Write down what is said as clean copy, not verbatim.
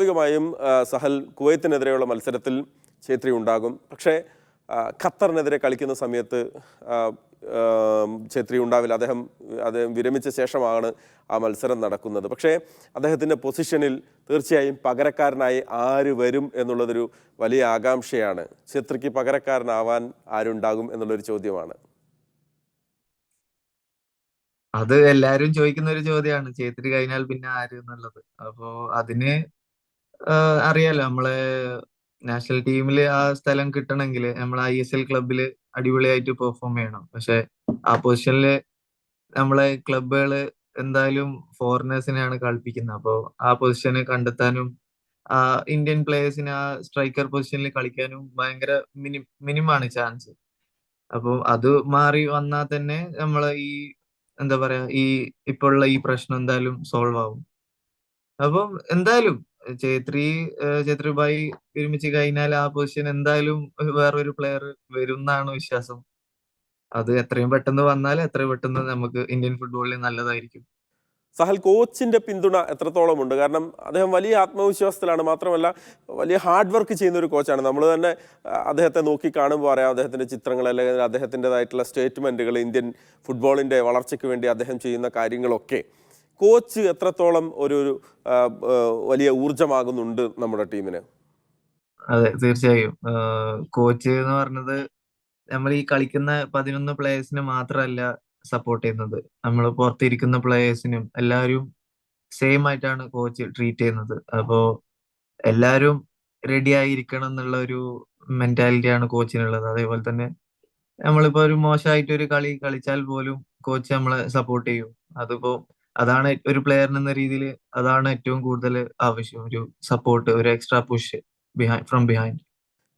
സ്വാഭാവികമായും സഹൽ കുവൈത്തിനെതിരെയുള്ള മത്സരത്തിൽ ഛേത്രി ഉണ്ടാകും. പക്ഷേ ഖത്തറിനെതിരെ കളിക്കുന്ന സമയത്ത് ഛേത്രി ഉണ്ടാവില്ല. അദ്ദേഹം വിരമിച്ച ശേഷമാണ് ആ മത്സരം നടക്കുന്നത്. പക്ഷേ അദ്ദേഹത്തിൻ്റെ പൊസിഷനിൽ തീർച്ചയായും പകരക്കാരനായി ആര് വരും എന്നുള്ളതൊരു വലിയ ആകാംക്ഷയാണ്. ഛേത്രിക്ക് പകരക്കാരനാവാൻ ആരുണ്ടാകും എന്നുള്ളൊരു ചോദ്യമാണ്. അത് എല്ലാരും ചോദിക്കുന്ന ഒരു ചോദ്യമാണ്, ഛേത്രി കഴിഞ്ഞാൽ പിന്നെ ആര് എന്നുള്ളത്. അപ്പോ അതിന് അറിയാലോ, നമ്മളെ നാഷണൽ ടീമിൽ ആ സ്ഥലം കിട്ടണമെങ്കിൽ നമ്മൾ ISL ക്ലബില് അടിപൊളിയായിട്ട് പെർഫോം ചെയ്യണം. പക്ഷെ ആ പൊസിഷനില് നമ്മളെ ക്ലബുകള് എന്തായാലും ഫോറിനേഴ്സിനെയാണ് കളിപ്പിക്കുന്നത്. അപ്പോൾ ആ പൊസിഷന് കണ്ടെത്താനും ആ ഇന്ത്യൻ പ്ലേയേഴ്സിന് ആ സ്ട്രൈക്കർ പൊസിഷനിൽ കളിക്കാനും ഭയങ്കര മിനിമാണ് ചാൻസ്. അപ്പോൾ അത് മാറി വന്നാൽ തന്നെ നമ്മളെ ഈ എന്താ പറയാ, ഈ ഇപ്പോൾ ഉള്ള ഈ പ്രശ്നം എന്തായാലും സോൾവ് ആവും. അപ്പം എന്തായാലും ഛേത്രി ഛേത്രിഭായി വിരമിച്ച് കഴിഞ്ഞാൽ ആ പൊസിഷൻ എന്തായാലും വേറൊരു പ്ലെയർ വരും എന്നാണ് വിശ്വാസം. അത് എത്രയും പെട്ടെന്ന് വന്നാൽ എത്രയും പെട്ടെന്ന് നമുക്ക് ഇന്ത്യൻ ഫുട്ബോളിൽ നല്ലതായിരിക്കും. സഹൽ, കോച്ചിൻ്റെ പിന്തുണ എത്രത്തോളം ഉണ്ട്? കാരണം അദ്ദേഹം വലിയ ആത്മവിശ്വാസത്തിലാണ്. മാത്രമല്ല വലിയ ഹാർഡ് വർക്ക് ചെയ്യുന്ന ഒരു കോച്ചാണ്. നമ്മൾ തന്നെ അദ്ദേഹത്തെ നോക്കി കാണുമ്പോൾ അറിയാം, അദ്ദേഹത്തിൻ്റെ ചിത്രങ്ങൾ അല്ലെങ്കിൽ അദ്ദേഹത്തിൻ്റെതായിട്ടുള്ള സ്റ്റേറ്റ്മെൻറ്റുകൾ, ഇന്ത്യൻ ഫുട്ബോളിൻ്റെ വളർച്ചയ്ക്ക് വേണ്ടി അദ്ദേഹം ചെയ്യുന്ന കാര്യങ്ങളൊക്കെ. കോച്ച് എത്രത്തോളം ഒരു വലിയ ഊർജ്ജമാകുന്നുണ്ട് നമ്മുടെ ടീമിന്? അതെ, തീർച്ചയായും. കോച്ച് എന്ന് പറഞ്ഞത് നമ്മൾ ഈ കളിക്കുന്ന 11 പ്ലേയേഴ്സിനെ മാത്രമല്ല സപ്പോർട്ട് ചെയ്യുന്നത്, നമ്മൾ പുറത്തിരിക്കുന്ന പ്ലേയേഴ്സിനും എല്ലാവരും സെയിം ആയിട്ടാണ് കോച്ച് ട്രീറ്റ് ചെയ്യുന്നത്. അപ്പോ എല്ലാവരും റെഡി ആയിരിക്കണം എന്നുള്ള ഒരു മെന്റാലിറ്റിയാണ് കോച്ചിനുള്ളത്. അതേപോലെ തന്നെ നമ്മളിപ്പോ ഒരു മോശമായിട്ട് ഒരു കളി കളിച്ചാൽ പോലും കോച്ച് നമ്മളെ സപ്പോർട്ട് ചെയ്യും. അതിപ്പോ അതാണ് ഒരു പ്ലെയറിന് എന്ന രീതിയിൽ അതാണ് ഏറ്റവും കൂടുതൽ ആവശ്യം, ഒരു സപ്പോർട്ട്, ഒരു എക്സ്ട്രാ പുഷ് ഫ്രം ബിഹൈൻഡ്.